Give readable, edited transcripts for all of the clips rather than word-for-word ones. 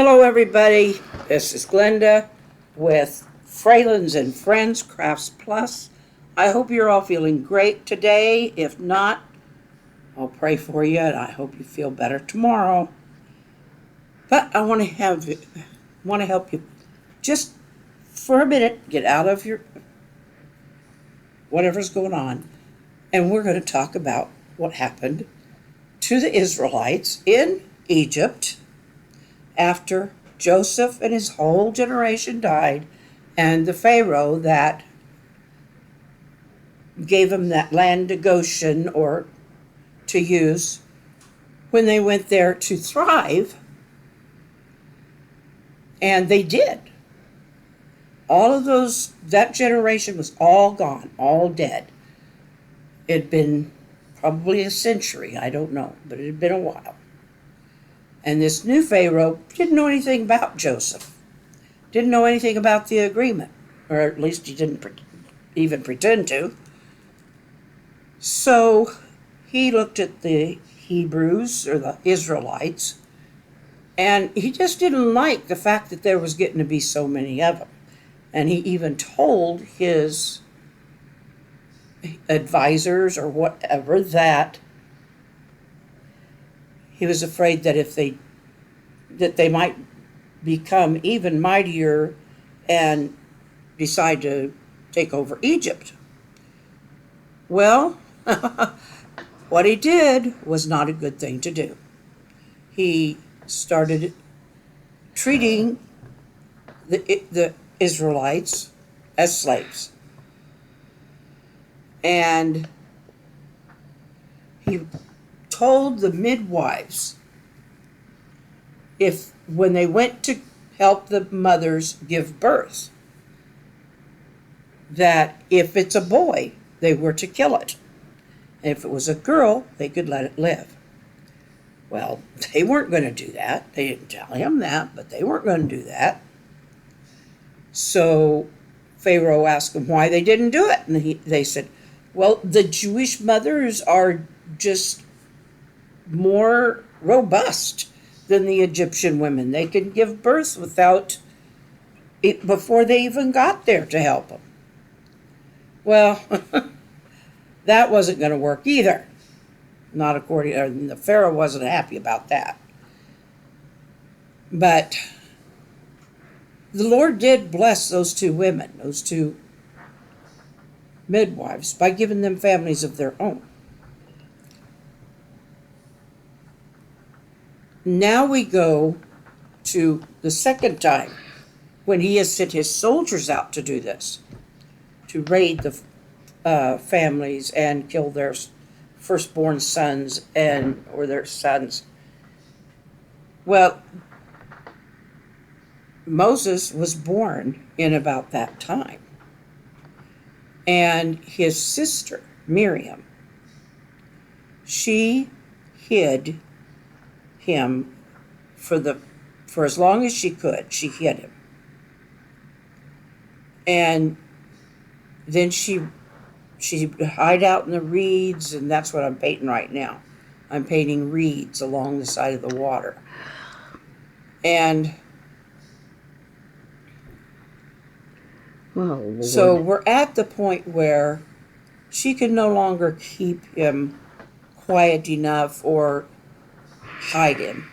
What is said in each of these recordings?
Hello, everybody. This is Glenda with Fralins and Friends Crafts Plus. I hope you're all feeling great today. If not, I'll pray for you, and I hope you feel better tomorrow. But I want to help you just for a minute get out of your whatever's going on, and we're going to talk about what happened to the Israelites in Egypt after Joseph and his whole generation died, and the Pharaoh that gave them that land to Goshen or to use when they went there to thrive, and they did. All of that generation was all gone, all dead. It'd been probably a century, I don't know, but it had been a while. And this new Pharaoh didn't know anything about Joseph, didn't know anything about the agreement, or at least he didn't even pretend to. So he looked at the Hebrews, or the Israelites, and he just didn't like the fact that there was getting to be so many of them. And he even told his advisors or whatever that he was afraid that they might become even mightier and decide to take over Egypt. Well, what he did was not a good thing to do. He started treating the Israelites as slaves. And he told the midwives, when they went to help the mothers give birth, that if it's a boy, they were to kill it. And if it was a girl, they could let it live. Well, they weren't going to do that. They didn't tell him that, but they weren't going to do that. So Pharaoh asked them why they didn't do it. And they said, well, the Jewish mothers are just more robust than the Egyptian women. They could give birth without it before they even got there to help them. Well, that wasn't going to work either. Not according, the Pharaoh wasn't happy about that. But the Lord did bless those two women, those two midwives, by giving them families of their own. Now we go to the second time when he has sent his soldiers out to do this, to raid the families and kill their firstborn sons or their sons. Well, Moses was born in about that time. And his sister, Miriam, she hid him for as long as she could. She hid him. And then she hide out in the reeds, and that's what I'm painting right now. I'm painting reeds along the side of the water. And so we're at the point where she can no longer keep him quiet enough or hide him.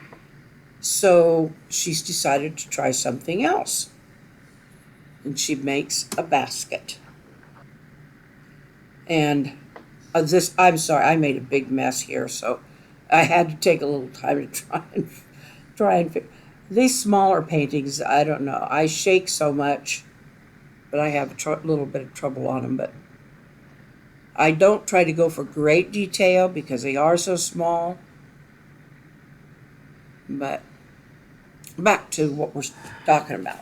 So she's decided to try something else. And she makes a basket. And I'm sorry, I made a big mess here, so I had to take a little time to try and figure. These smaller paintings, I don't know. I shake so much, but I have a little bit of trouble on them. But I don't try to go for great detail because they are so small. But back to what we're talking about.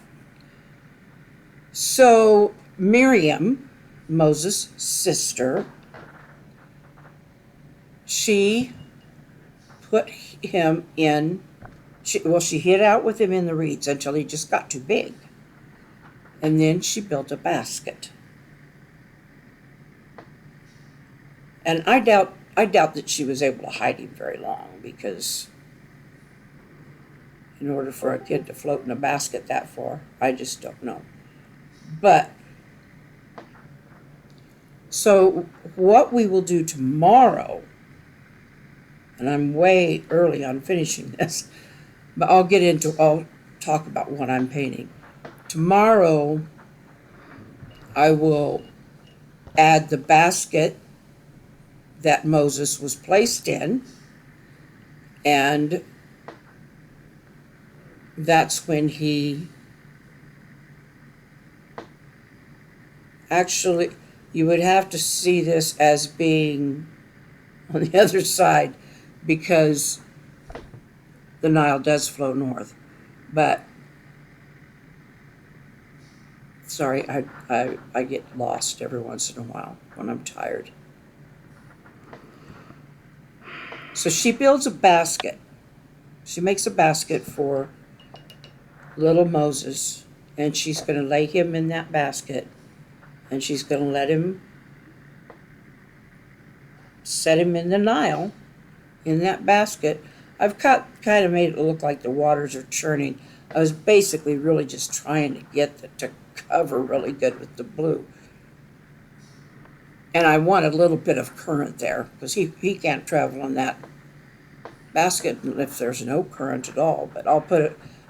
So Miriam, Moses' sister, she put him in, she hid out with him in the reeds until he just got too big. And then she built a basket. And I doubt that she was able to hide him very long because in order for a kid to float in a basket that far. I just don't know. But, so what we will do tomorrow, and I'm way early on finishing this, but I'll talk about what I'm painting. Tomorrow, I will add the basket that Moses was placed in, and that's when he actually, you would have to see this as being on the other side because the Nile does flow north. But sorry, I get lost every once in a while when I'm tired. So she builds a basket. She makes a basket for little Moses, and she's going to lay him in that basket, and she's going to let him set him in the Nile in that basket. I've kind of made it look like the waters are churning. I was basically really just trying to get it to cover really good with the blue. And I want a little bit of current there because he can't travel in that basket if there's no current at all. But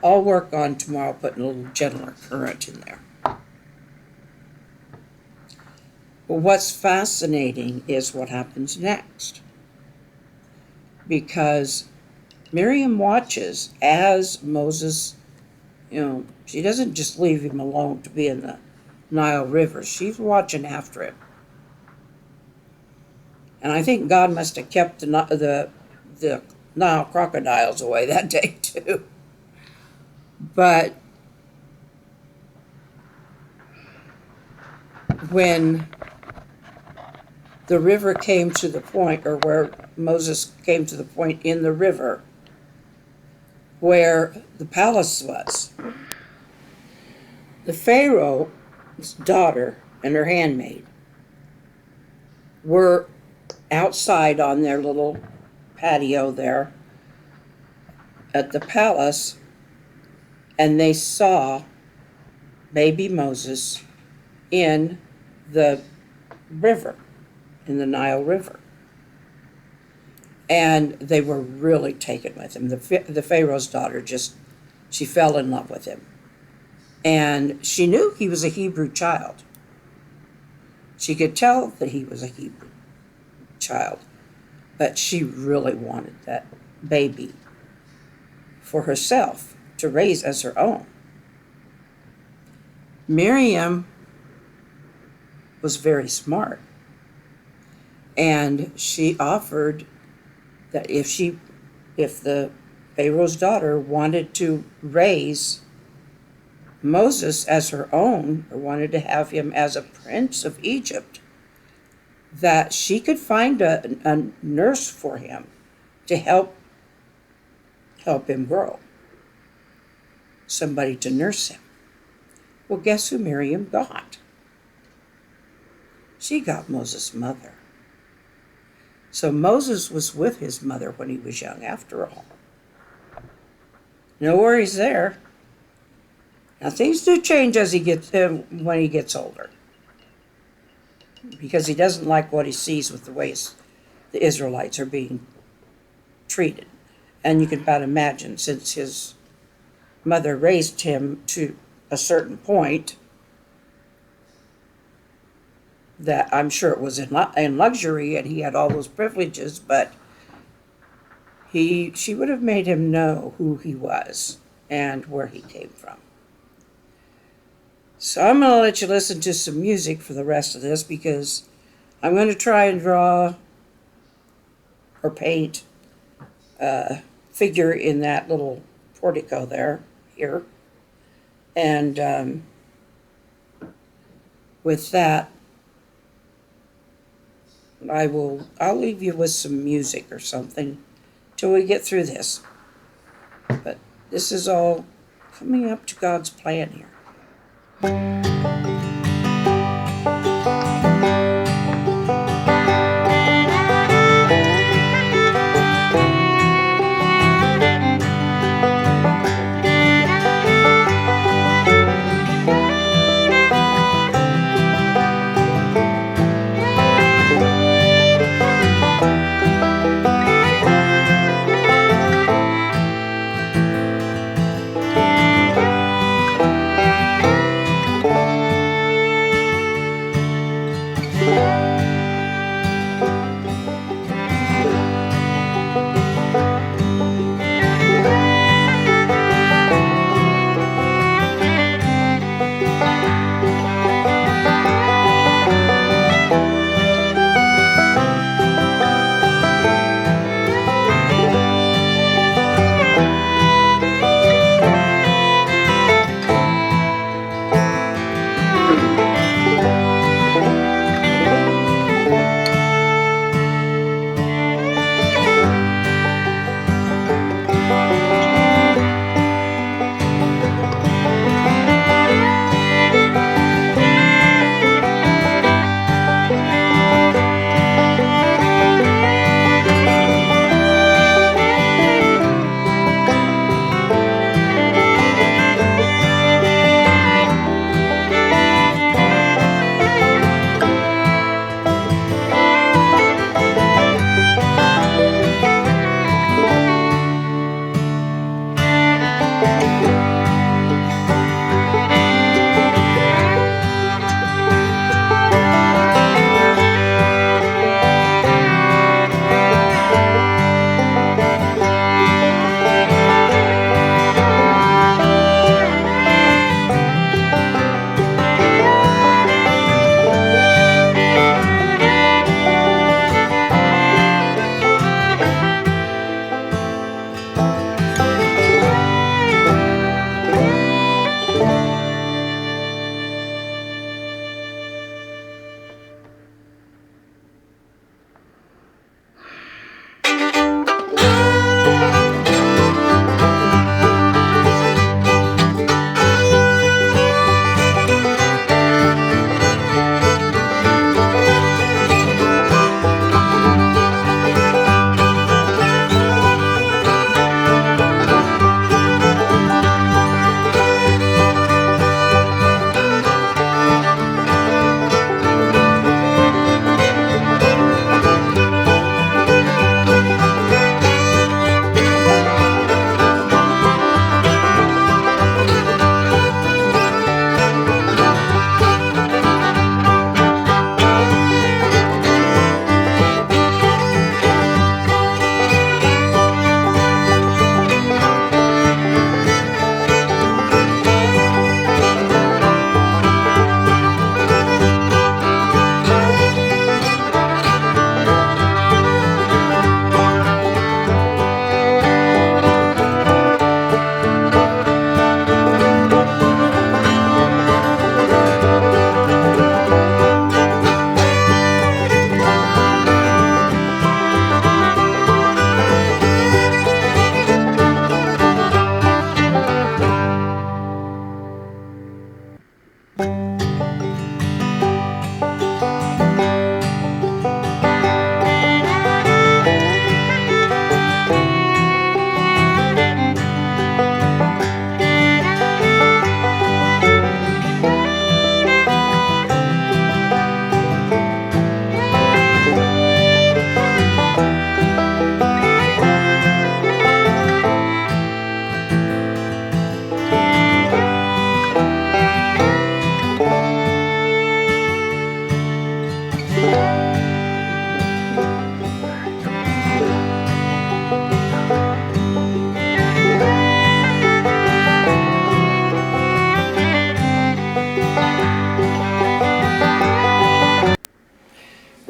I'll work on tomorrow putting a little gentler current in there. But what's fascinating is what happens next. Because Miriam watches as Moses, she doesn't just leave him alone to be in the Nile River. She's watching after him. And I think God must have kept the Nile crocodiles away that day too. But when the river came to the point, or where Moses came to the point in the river where the palace was, the Pharaoh's daughter and her handmaid were outside on their little patio there at the palace, and they saw baby Moses in the river, in the Nile River. And they were really taken with him. The Pharaoh's daughter she fell in love with him. And she knew he was a Hebrew child. She could tell that he was a Hebrew child, but she really wanted that baby for herself to raise as her own. Miriam was very smart, and she offered that if the Pharaoh's daughter wanted to raise Moses as her own, or wanted to have him as a prince of Egypt, that she could find a nurse for him to help him grow. Somebody to nurse him. Well, guess who Miriam got? She got Moses' mother. So Moses was with his mother when he was young, after all. No worries there. Now things do change when he gets older, because he doesn't like what he sees with the ways the Israelites are being treated. And you can about imagine, since his mother raised him to a certain point, that I'm sure it was in luxury and he had all those privileges, but she would have made him know who he was and where he came from. So I'm going to let you listen to some music for the rest of this, because I'm going to try and draw or paint a figure in that little portico here. And with that, I'll leave you with some music or something till we get through this. But this is all coming up to God's plan here.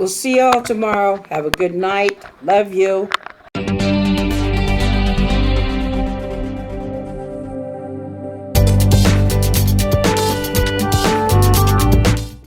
We'll see y'all tomorrow. Have a good night. Love you.